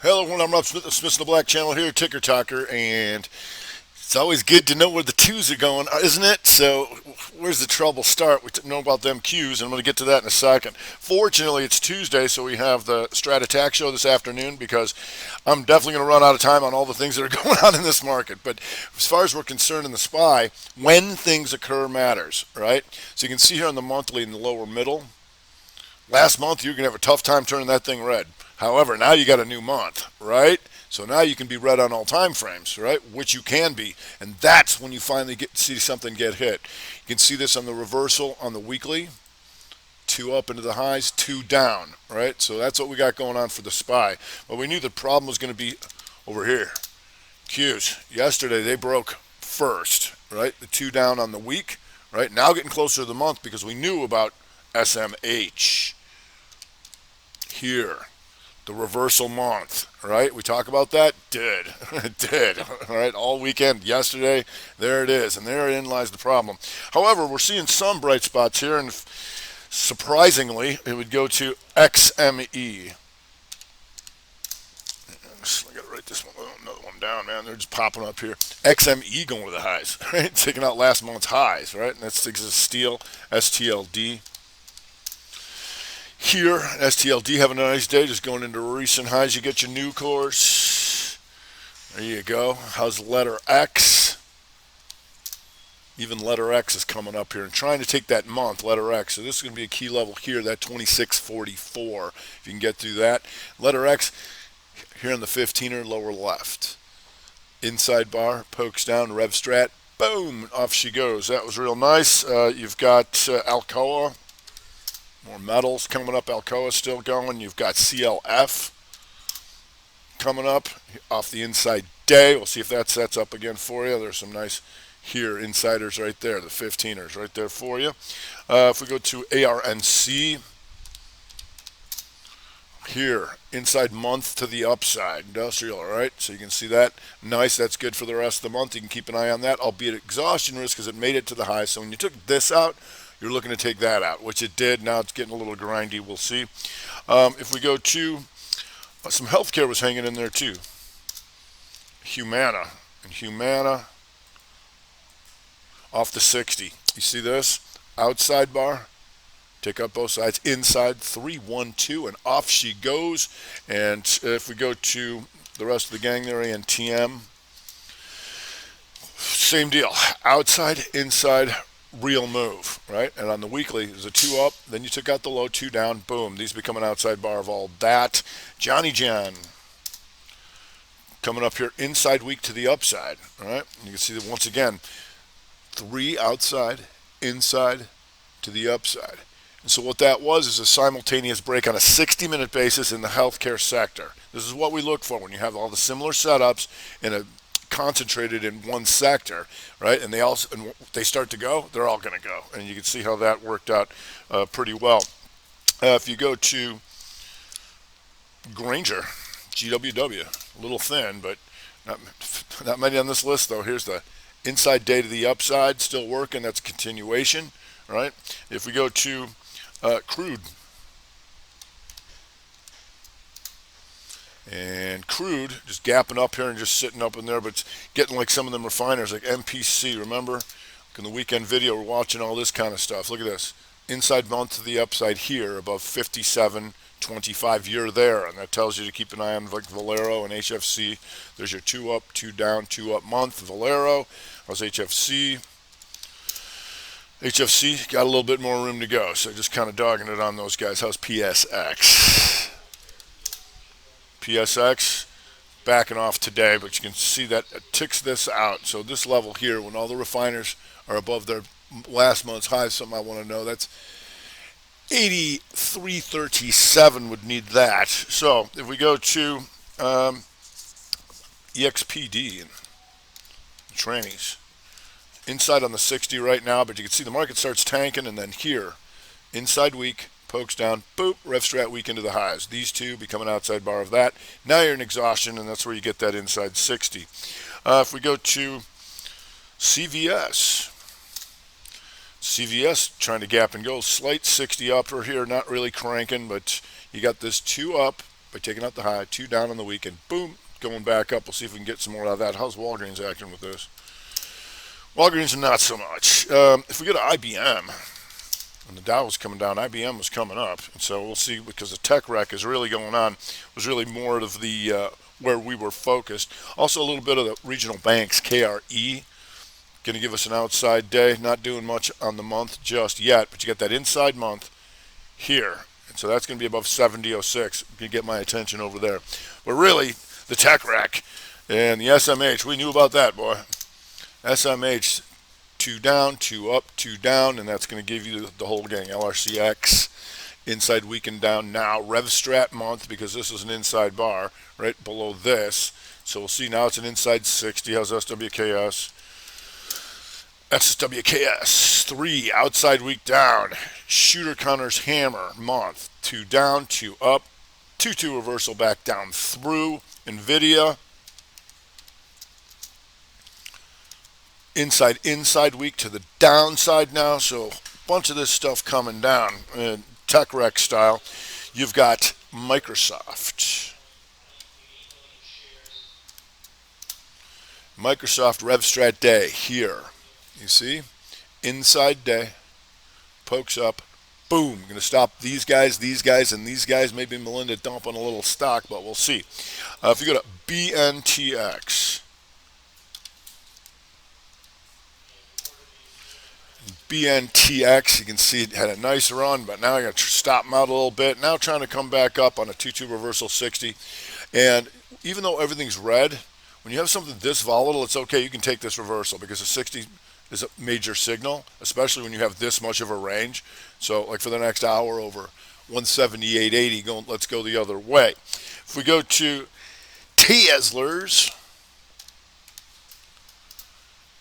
Hello, everyone. I'm Rob Smith of Smith and the Black Channel here, Ticker Talker, and it's always good to know where the twos are going, isn't it? So, where's the trouble start? We know about them Qs, and I'm going to get to that in a second. Fortunately, it's Tuesday, so we have the Strat Attack show this afternoon because I'm definitely going to run out of time on all the things that are going on in this market. But as far as we're concerned in the SPY, when things occur matters, right? So you can see here on the monthly in the lower middle, last month you're going to have a tough time turning that thing red. However, now you got a new month, right? So now you can be red on all time frames, right? Which you can be, and that's when you finally get see something get hit. You can see this on the reversal on the weekly, two up into the highs, two down, right? So that's what we got going on for the SPY. But we knew the problem was going to be over here. Qs. Yesterday they broke first, right? The two down on the week, right? Now getting closer to the month because we knew about SMH here, the reversal month, right? We talk about that? Did. It did. All right, all weekend, yesterday, there it is, and therein lies the problem. However, we're seeing some bright spots here, and surprisingly, it would go to XME. I gotta write this one, another one down, man. They're just popping up here. XME going to the highs, right? Taking out last month's highs, right? And that's steel, STLD. Here, STLD having a nice day, just going into recent highs. You get your new course. There you go. How's letter X? Even letter X is coming up here and trying to take that month, letter X. So this is going to be a key level here, that 2644. If you can get through that. Letter X here on the 15er, lower left. Inside bar, pokes down, rev strat, boom, off she goes. That was real nice. You've got Alcoa. More metals coming up. Alcoa still going. You've got CLF coming up off the inside day. We'll see if that sets up again for you. There's some nice here insiders right there. The 15ers right there for you. If we go to ARNC, here, inside month to the upside. Industrial, all right? So you can see that. Nice. That's good for the rest of the month. You can keep an eye on that, albeit exhaustion risk because it made it to the high. So when you took this out, you're looking to take that out, which it did. Now it's getting a little grindy. We'll see. If we go to some healthcare was hanging in there too. Humana. And Humana off the 60. You see this? Outside bar. Take up both sides. Inside 312 and off she goes. And if we go to the rest of the gang there, ANTM, same deal. Outside, inside, real move, right? And on the weekly, there's a two up, then you took out the low, two down, boom. These become an outside bar of all that. Johnny John coming up here inside week to the upside, all right? You can see that once again, three outside, inside to the upside. And so what that was is a simultaneous break on a 60-minute basis in the healthcare sector. This is what we look for when you have all the similar setups in a concentrated in one sector, right? And they start to go, they're all going to go, and you can see how that worked out pretty well. If you go to Granger, GWW, a little thin, but not many on this list though. Here's the inside day to the upside, still working. That's a continuation, right? If we go to crude. And crude just gapping up here and just sitting up in there, but it's getting like some of them refiners like MPC. Remember, like in the weekend video, we're watching all this kind of stuff. Look at this. Inside month to the upside here, above 57.25. You're there, and that tells you to keep an eye on like Valero and HFC. There's your two up, two down, two up month. Valero, how's HFC? HFC got a little bit more room to go, so just kind of dogging it on those guys. How's PSX? PSX backing off today, but you can see that it ticks this out. So this level here, when all the refiners are above their last month's highs, something I want to know, that's 83.37 would need that. So if we go to EXPD and trannies, inside on the 60 right now, but you can see the market starts tanking, and then here, inside week, pokes down, boop, rev strat week into the highs. These two become an outside bar of that. Now you're in exhaustion, and that's where you get that inside 60. If we go to CVS, CVS trying to gap and go, slight 60 upper here, not really cranking, but you got this two up, by taking out the high, 2 down on the week, and boom, going back up. We'll see if we can get some more out of that. How's Walgreens acting with this? Walgreens, not so much. If we go to IBM, and the Dow was coming down, IBM was coming up. And so we'll see, because the tech wreck is really going on, was really more of the where we were focused. Also a little bit of the regional banks, KRE, going to give us an outside day. Not doing much on the month just yet, but you got that inside month here. And so that's going to be above 70.06. Going to get my attention over there. But really, the tech wreck and the SMH, we knew about that, boy. SMH, 2 down, 2 up, 2 down, and that's going to give you the whole gang. LRCX, inside weekend down now. RevStrat month, because this is an inside bar right below this. So we'll see now it's an inside 60. How's SWKS? SWKS, 3, outside week down. Shooter counters hammer month, 2 down, 2 up, 2-2 reversal back down through. NVIDIA, inside week to the downside now, so a bunch of this stuff coming down tech wreck style. You've got Microsoft RevStrat day here, you see, inside day, pokes up, boom, going to stop these guys, and these guys. Maybe Melinda dumping a little stock, but we'll see. If you go to BNTX, you can see it had a nice run, but now I got to stop them out a little bit. Now trying to come back up on a 2-2 reversal 60. And even though everything's red, when you have something this volatile, it's okay. You can take this reversal because a 60 is a major signal, especially when you have this much of a range. So like for the next hour over 178.80, let's go the other way. If we go to Tesla's,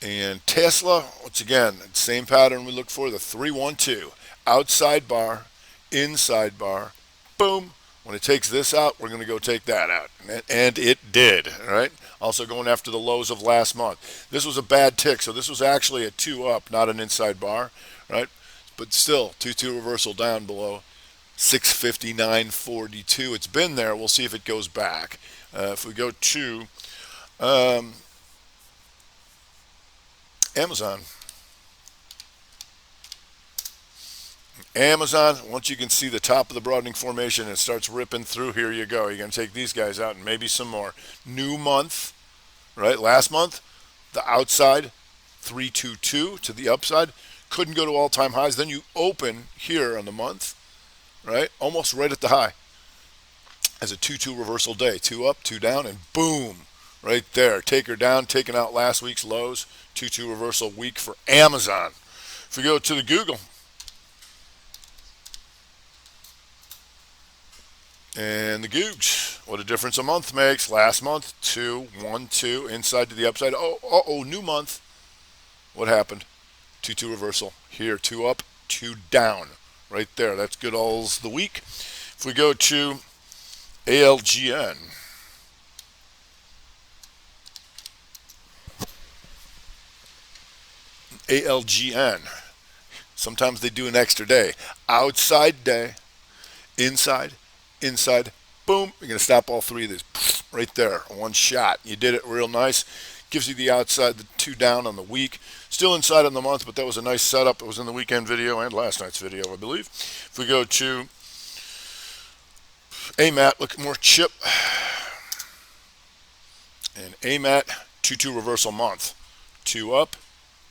and Tesla, once again, same pattern we look for, the 3-1-2. Outside bar, inside bar, boom. When it takes this out, we're going to go take that out. And it did, all right? Also going after the lows of last month. This was a bad tick, so this was actually a 2 up, not an inside bar, right? But still, 2-2 reversal down below 659.42. It's been there. We'll see if it goes back. If we go to Amazon, once you can see the top of the broadening formation, it starts ripping through. Here you go. You're going to take these guys out and maybe some more. New month, right? Last month, the outside 322 to the upside. Couldn't go to all-time highs. Then you open here on the month, right? Almost right at the high as a 2-2 reversal day. 2 up, 2 down, and boom, right there. Take her down, taking out last week's lows. 2-2 reversal week for Amazon. If we go to the Google, and the Googs, what a difference a month makes. Last month, 2-1-2, inside to the upside. New month. What happened? 2-2 reversal. Here, 2 up, 2 down. Right there. That's good all's the week. If we go to ALGN, sometimes they do an extra day. Outside day, inside, boom. You're going to stop all three of these right there, one shot. You did it real nice. Gives you the outside, the 2 down on the week. Still inside on the month, but that was a nice setup. It was in the weekend video and last night's video, I believe. If we go to AMAT, look more chip. And AMAT, 2-2 reversal month. 2 up,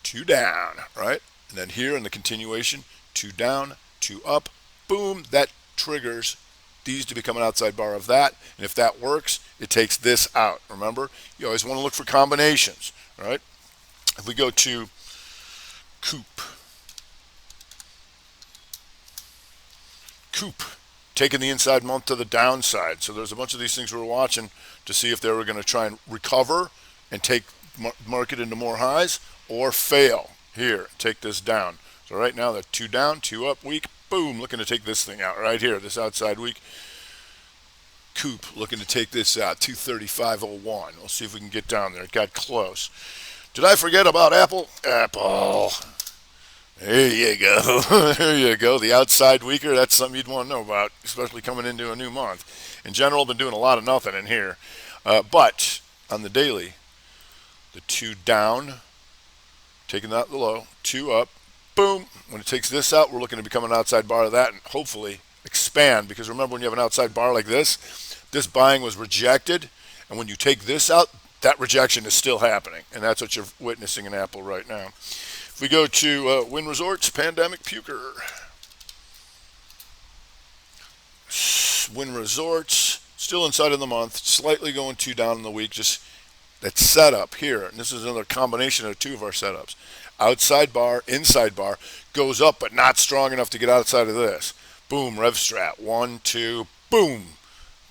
2 down, right? And then here in the continuation, 2 down, 2 up, boom, that triggers these to become an outside bar of that. And if that works, it takes this out. Remember, you always want to look for combinations, right? If we go to Coop, taking the inside month to the downside. So there's a bunch of these things we were watching to see if they were going to try and recover and take market into more highs, or fail here, take this down. So right now, the 2 down, 2 up week, boom, looking to take this thing out right here, this outside week. Coop looking to take this out, 235.01. We'll see if we can get down there. It got close. Did I forget about Apple? Apple. There you go. There you go. The outside weaker, that's something you'd want to know about, especially coming into a new month. In general, been doing a lot of nothing in here. But on the daily, the two down, taking that low, two up, boom. When it takes this out, we're looking to become an outside bar of that and hopefully expand. Because remember, when you have an outside bar like this buying was rejected. And when you take this out, that rejection is still happening. And that's what you're witnessing in Apple right now. If we go to Wynn Resorts, Pandemic Puker. Wynn Resorts, still inside of the month, slightly going two down in the week. Just that setup here, and this is another combination of two of our setups. Outside bar, inside bar, goes up but not strong enough to get outside of this. Boom, rev strat. One, two, boom.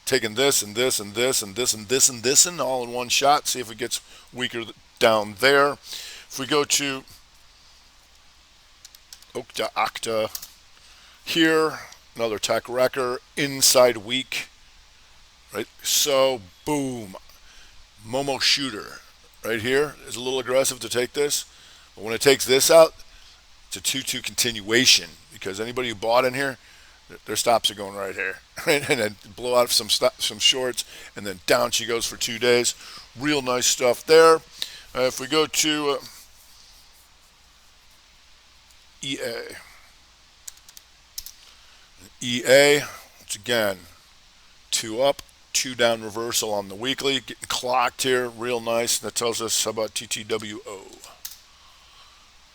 Taking this and this and this and this and this and this and all in one shot. See if it gets weaker down there. If we go to Okta Okta here, another tech wrecker, inside weak, right? So, boom, Momo shooter right here is a little aggressive to take this, but when it takes this out, it's a 2-2 continuation because anybody who bought in here, their stops are going right here, right? And then blow out some shorts, and then down she goes for 2 days. Real nice stuff there. If we go to EA. EA, once again, two up, two down reversal on the weekly. Getting clocked here, real nice. That tells us how about TTWO.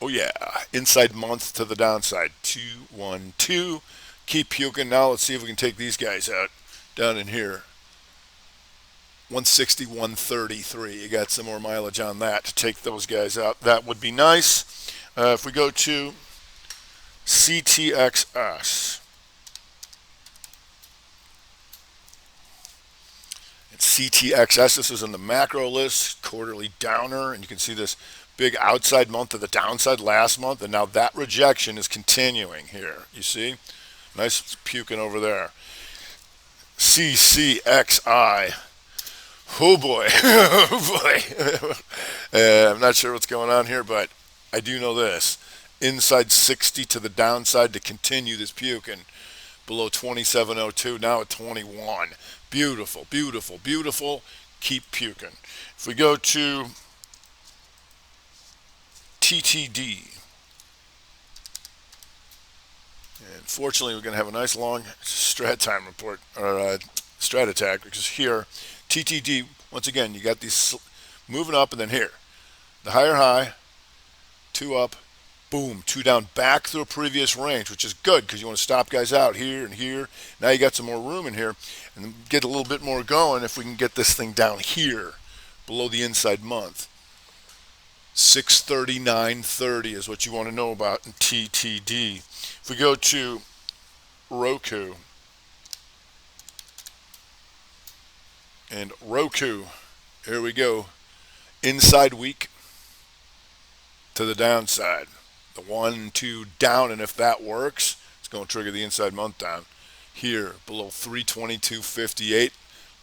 Oh yeah, inside month to the downside. 2, 1, 2. Keep puking. Now let's see if we can take these guys out down in here. 160, 133. You got some more mileage on that to take those guys out. That would be nice. If we go to CTXS. CTXS, this is in the macro list, quarterly downer, and you can see this big outside month to the downside last month, and now that rejection is continuing here. You see? Nice puking over there. CCXI. Oh boy. Oh boy. I'm not sure what's going on here, but I do know this. Inside 60 to the downside to continue this puking. Below 27.02, now at 21. Beautiful, beautiful, beautiful. Keep puking. If we go to TTD, and fortunately we're going to have a nice long strat time report, or strat attack, because here, TTD, once again, you got these moving up, and then here, the higher high, two up, boom, two down, back through a previous range, which is good because you want to stop guys out here and here. Now you got some more room in here and get a little bit more going if we can get this thing down here below the inside month. 639.30 is what you want to know about in TTD. If we go to Roku, and Roku, here we go, inside weak to the downside. The 1, 2 down, and if that works, it's going to trigger the inside month down. Here, below 322.58.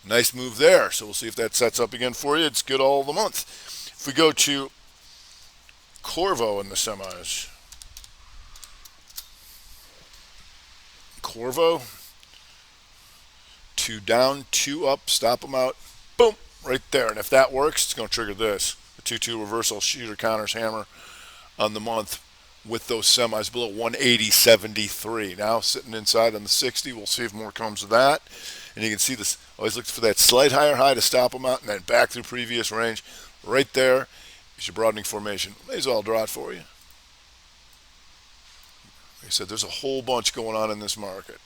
Nice move there. So we'll see if that sets up again for you. It's good all the month. If we go to Corvo in the semis. Corvo, 2 down, 2 up, stop them out. Boom, right there. And if that works, it's going to trigger this. The 2-2 reversal shooter counters hammer on the month with those semis below 180.73. Now sitting inside on the 60. We'll see if more comes of that. And you can see this. Always look for that slight higher high to stop them out, and then back through previous range. Right there is your broadening formation. May as well draw it for you. Like I said, there's a whole bunch going on in this market.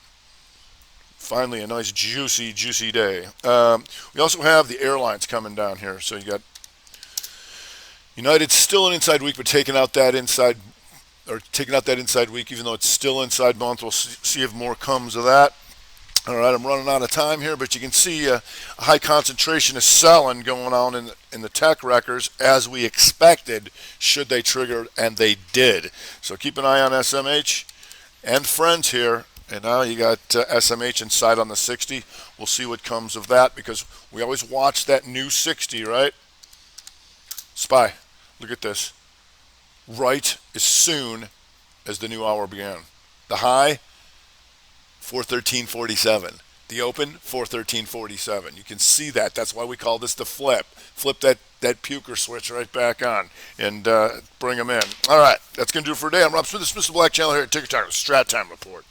Finally, a nice juicy, juicy day. We also have the airlines coming down here. So you got United still an inside week, but taking out that inside week, even though it's still inside month. We'll see if more comes of that. All right, I'm running out of time here, but you can see a high concentration of selling going on in the tech wreckers, as we expected, should they trigger, and they did. So keep an eye on SMH and friends here. And now you got SMH inside on the 60. We'll see what comes of that, because we always watch that new 60, right? SPY, look at this. Right as soon as the new hour began. The high, 413.47. The open, 413.47. You can see that. That's why we call this the flip. Flip that puker switch right back on and bring them in. All right, that's going to do it for today. I'm Rob Smith, the Smith Black Channel here at Ticker Talk, Strat Time Report.